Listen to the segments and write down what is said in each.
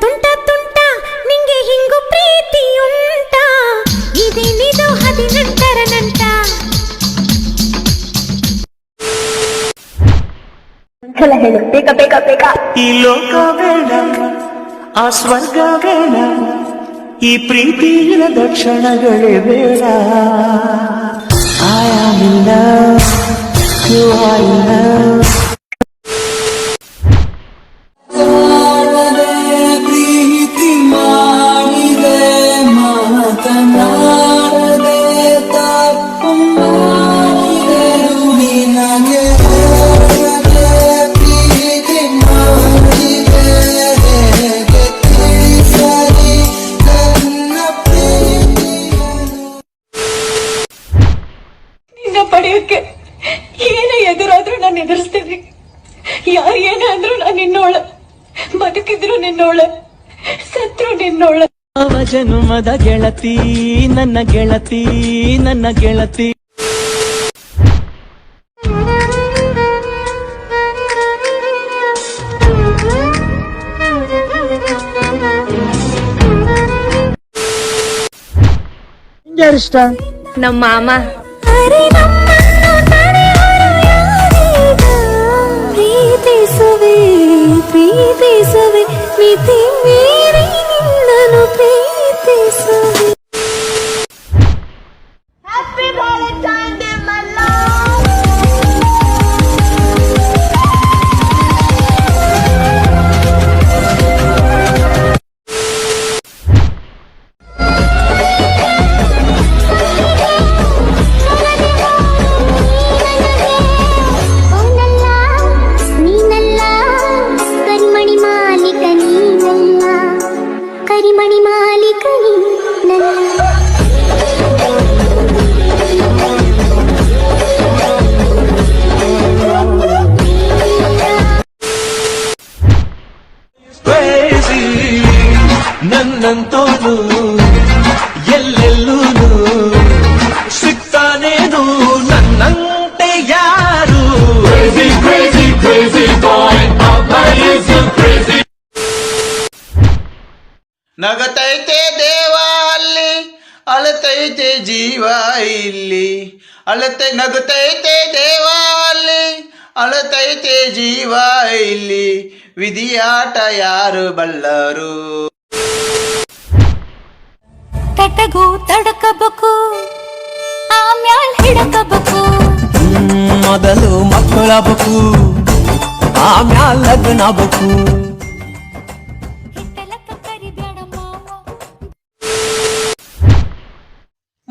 ತುಂಟ ತುಂಟ ನಿಂಗೆ ಹಿಂಗು ಪ್ರೀತಿ ಉಂಟ ಇದೇನಿದು 18ರ ನಂಟ ಚಲ ಹೇಳು ಬೇಗ ಬೇಗ ಬೇಗ ಈ ಲೋಕ ಬೇಡ ಆ ಸ್ವರ್ಗ ಬೇಡ ಈ ಪ್ರೀತಿಯ ದಕ್ಷಿಣಗಳೇ ಬೇಡ I am in love, you are in love. ಪ್ರೀತಿ ಮಾಡಿದೆ ಮಾತನಾಡದೆ ತಪ್ಪು ಮಾಡಿದೆ ನಿನಗೆ ಪ್ರೀತಿ ಮಾಡಿದೆ ಹೇಗೆ ತಿಳಿಸಲಿ ನನ್ನ ಪ್ರೀತಿಯನ್ನು ನಿನ್ನ ಪಡೆಯೋಕೆ ಏನೇ ಎದುರಾದ್ರೂ ನಾನು ಎದುರಿಸ್ತೀನಿ. ಯಾರು ಏನೇ ಅಂದ್ರೂ ನಾನು ನಿನ್ನೋಳ, ಬದುಕಿದ್ರು ನಿನ್ನೋಳ, ಸತ್ರು ನಿನ್ನೋಳ. ಅವ ಜನುಮದ ಗೆಳತಿ ನನ್ನ ಗೆಳತಿ ನನ್ನ ಗೆಳತಿ. ಯಾರಿಷ್ಟ? ನಮ್ಮ ಮಾಮ. ಅರೆ ನಮ್ಮನ್ನು ತಡೆಯೋರು ಯಾರೀಗ? ಪ್ರೀತಿಸುವೆ ಪ್ರೀತಿಸುವೆ ಮಿತಿ ಮೀರಿ ನಿನ್ನನ್ನು ಪ್ರೀತಿಸುವೆ. Happy Valentine Day, my love. ಕರಿಮಣಿ ಮಾಲೀಕ ನೀನಲ್ಲ. ನನ್ನಂತೋನು ಎಲ್ಲೆಲ್ಲೂ ಸಿಗ್ತಾನೇನು ನನ್ನಂತೆ ಯಾರು. ನಗತೈತೆ ದೇವ ಅಲ್ಲಿ ಅಳತೈತೆ ಜೀವ ಇಲ್ಲಿ ನಗತೈತೆ ದೇವ ಅಲ್ಲಿ ಅಳತೈತೆ ಜೀವ ಇಲ್ಲಿ ವಿಧಿಯಾಟ ಯಾರು ಬಲ್ಲರು. ತಟಗೂ ತಡಕಬೇಕು ಆಮ್ಯಾಲ್ ಹಿಡಕಬೇಕು. ಮೊದಲು ಮಕ್ಕಳಬೇಕು ಆಮ್ಯಾಲ ಲಗ್ನಬೇಕು.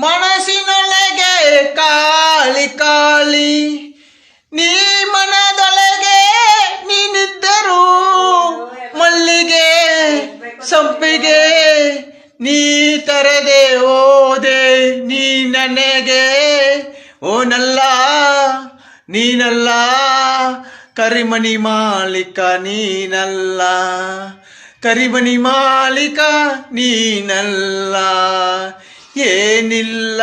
ಮನಸ್ಸಿನೊಳಗೆ ಕಾಳಿ ಕಾಳಿ ನೀ ಮನದೊಳಗೆ ನೀನಿದ್ದರು ಮಲ್ಲಿಗೆ ಸಂಪಿಗೆ ನೀ ತರದೆ ಓದೆ ನೀ ನನಗೆ ಓನಲ್ಲ ನೀನಲ್ಲ ಕರಿಮಣಿ ಮಾಲೀಕ ನೀನಲ್ಲ ಕರಿಮಣಿ ಮಾಲೀಕ ನೀನಲ್ಲ. ಏನಿಲ್ಲ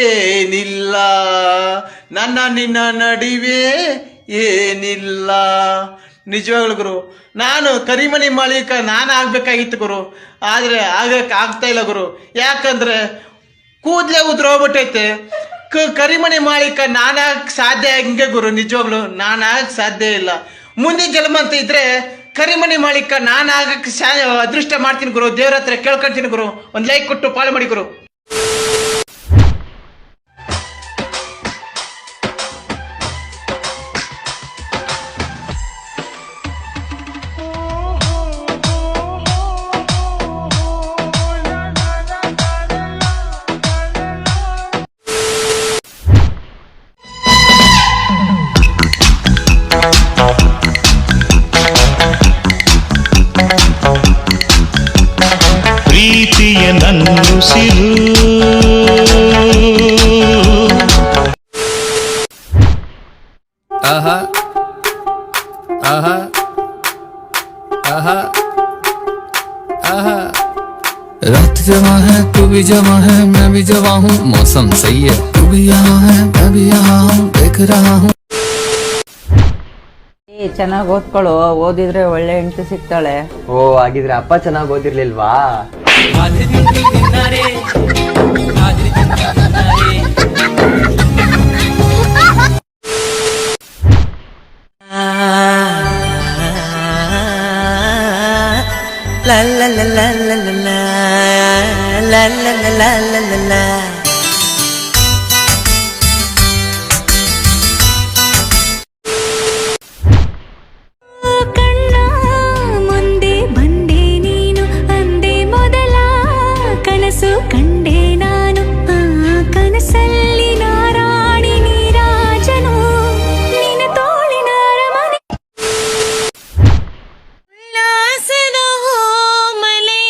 ಏನಿಲ್ಲ ನನ್ನ ನಿನ್ನ ನಡುವೆ ಏನಿಲ್ಲ. ನಿಜವಾಗ್ಲು ಗುರು, ನಾನು ಕರಿಮಣಿ ಮಾಲೀಕ ನಾನು ಆಗ್ಬೇಕಾಗಿತ್ತು ಗುರು, ಆದರೆ ಆಗಕ್ಕೆ ಆಗ್ತಾ ಇಲ್ಲ ಗುರು. ಯಾಕಂದ್ರೆ ಕೂದಲೇ ಉದ್ರೋಗ್ಬಿಟ್ಟೈತೆ. ಕರಿಮಣಿ ಮಾಲೀಕ ನಾನಾಗಕ್ಕೆ ಸಾಧ್ಯ ಹಿಂಗೆ ಗುರು. ನಿಜವಾಗ್ಲು ನಾನಾಗಕ್ಕೆ ಸಾಧ್ಯ ಇಲ್ಲ. ಮುಂದಿನ ಜನ್ಮ ಅಂತ ಇದ್ರೆ ಕರಿಮಣಿ ಮಾಲೀಕ ನಾನಾಗಕ್ಕೆ ಅದೃಷ್ಟ ಮಾಡ್ತೀನಿ ಗುರು. ದೇವ್ರ ಹತ್ರ ಕೇಳ್ಕೊಳ್ತೀನಿ ಗುರು. ಒಂದು ಲೈಕ್ ಕೊಟ್ಟು ಫಾಲೋ ಮಾಡಿ ಗುರು. ಪ್ರೀತಿಯ ನನ್ನುಸಿರು आहा आहा आहा आहा। रात जवा है तू भी जवा है मैं भी जवा हूँ, मौसम सही है तू भी यहाँ है मैं भी यहाँ हूँ, देख रहा हूँ। ಚೆನ್ನಾಗಿ ಓದ್ಕೊಳ್ಳು, ಓದಿದ್ರೆ ಒಳ್ಳೆ ಹೆಂಡತಿ ಸಿಗ್ತಾಳೆ. ಓ ಹಾಗಿದ್ರೆ ಅಪ್ಪ ಚೆನ್ನಾಗಿ ಓದಿರ್ಲಿಲ್ವಾ? ಕಂಡೆ ನಾನು ಕನಸಲ್ಲಿ ನಾರಾಣಿ ನೀರಾಜನು ನಿನ್ನ ತೋಳಿನ ಅರಮನೆ ಉಲ್ಲಾಸದ ಹೋಮಲೆ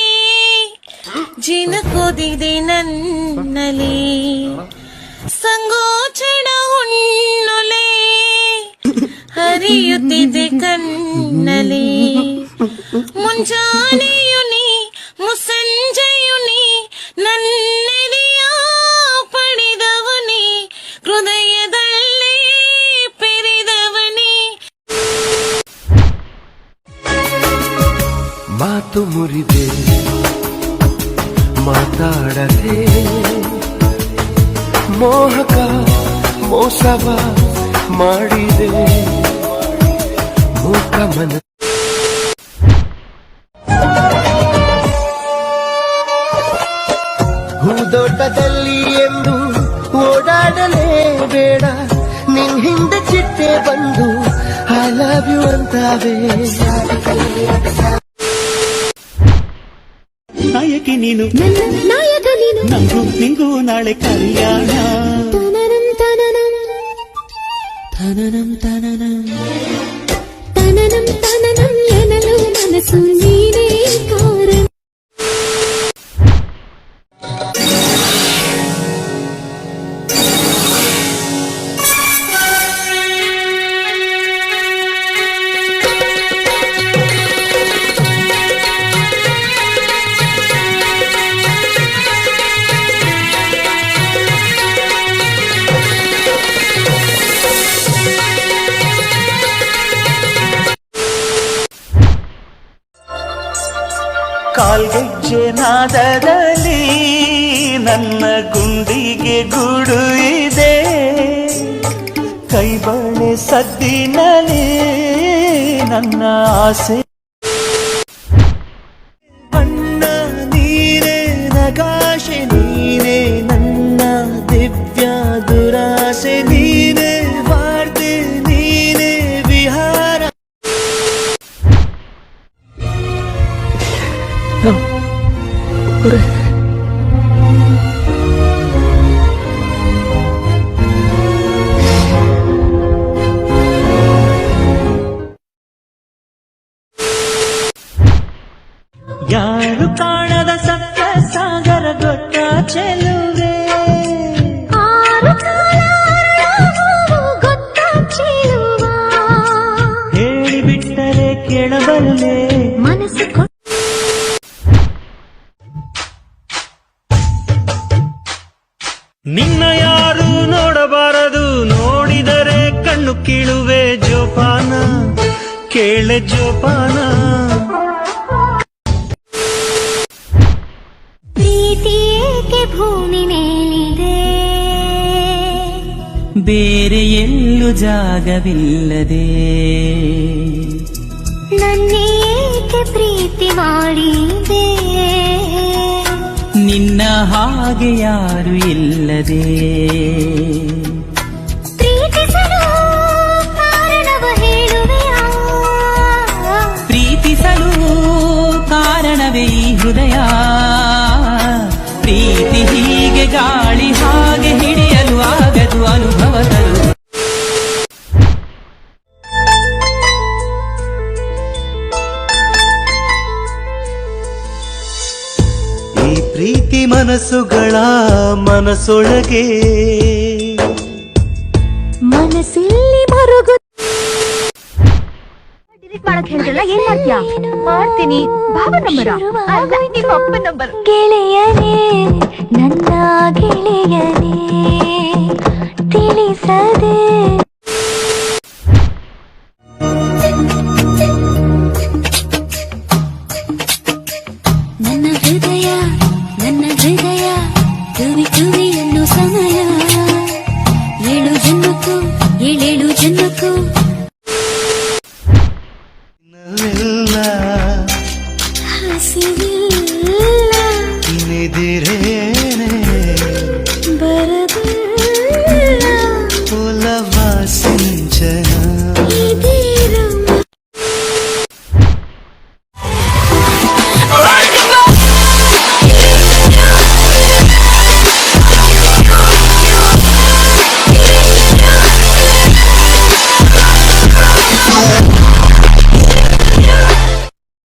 ಜಿನಕೋದಿದೆ ನನ್ನಲಿ ಸಂಗೋಚನ ಹುಣ್ಣೊಲೆ ಹರಿಯುತ್ತಿದೆ ಕಣ್ಣಲಿ ಮುಂಜಾನೆಯು ನೀ ಮುಸ್ಸಂಜೆಯು ನೀ ನನ್ನೆದೆಯ ಪಡೆದವನೇ ಹೃದಯದಲ್ಲೇ ಪೆರೆದವನೇ. ಮಾತು ಮುರಿದೆ ಮಾತಾಡದೆ ಮೋಹಕ ಮೋಸವ ಮಾಡಿದೆ ಮೂಕ ಮನ ಹೂದೋಟದಲ್ಲಿ ಎಂದು ಓಡಾಡಲೇಬೇಡ, ನಿನ್ ಹಿಂದೆ ಚಿಟ್ಟೆ ಬಂದು ಐ ಲವ್ ಯು ಅಂತಾವೆ. ನಾಯಕಿ ನೀನು, ನಾಯಕ ನೀನು, ನಂಗೂ ನಿಂಗೂ ನಾಳೆ ಕಲ್ಯಾಣ. ತನನಂ ತನನಂ ತನನಂ ತನನಂ ತನನಂ ತನನಂ ಎನ್ನಲು ಮನಸ್ಸು ನೀನೇ ಕಾರಣ. ಕಾಲ್ಗೆಜ್ಜೆ ನಾದದಲ್ಲಿ ನನ್ನ ಗುಂಡಿಗೆ ಗೂಡು ಇದೆ, ಕೈಬಳೆ ಸದ್ದಿನಲ್ಲಿ ನನ್ನ ಆಸೆ. ಬಣ್ಣ ನೀನೇ ನಗಾಶೆ ನೀನೇ ನನ್ನ ದಿವ್ಯ ದುರಾಸೆ ನೀನೇ ವಾರ್ತೆ ನೀನೇ ವಿಹಾರ. ಯಾರು ಕಾಣದ ಸತ್ಯ ಸಾಗರ ಗೊತ್ತ ಚೆಲುವೆ, ಹೇಳಿಬಿಟ್ಟರೆ ಕೇಳಬಲ್ಲೆ ಮನಸ್ಸು. ನಿನ್ನ ಯಾರು ನೋಡಬಾರದು, ನೋಡಿದರೆ ಕಣ್ಣು ಕೀಳುವೆ ಜೋಪಾನ, ಕೇಳೆ ಜೋಪಾನ. ಪ್ರೀತಿ ಏಕೆ ಭೂಮಿ ಮೇಲಿದೆ, ಬೇರೆ ಎಲ್ಲೂ ಜಾಗವಿಲ್ಲದೆ, ನನ್ನೇಕೆ ಪ್ರೀತಿ ಮಾಡಿದೆ, ನಿನ್ನ ಹಾಗೆ ಯಾರು ಇಲ್ಲದೆ. ಪ್ರೀತಿಸಲು ಕಾರಣವ ಹೇಳುವೆಯಾ, ಪ್ರೀತಿಸಲು ಕಾರಣವೇ ಈ ಹೃದಯ, ಪ್ರೀತಿ ಹೀಗೆ ಗಾಳಿ ಹಾಗೆ ಹಿಡಿಯಲು ಆಗದು ಅನುಭವ ತರು. ಈ ಪ್ರೀತಿ ಮನಸ್ಸುಗಳ ಮನಸ್ಸೊಳಗೆ ಮನಸ್ಸಲ್ಲಿ ಮರುಗು. ಡಿಲೀಟ್ ಮಾಡಕ್ ಹೇಳಿದ್ರಲ್ಲ, ಏನ್ ಮಾಡ್ತೀಯಾ? ಮಾಡ್ತೀನಿ. ಬಾಬಾ ನಂಬರ್ ಅಲ್ಲ, ನಿಮ್ಮ ಅಪ್ಪ ನಂಬರ್. ಗೆಳೆಯನೇ ನನ್ನ ಗೆಳೆಯನೇ ತಿಳಿಸದೆ ಇಲ್ಲ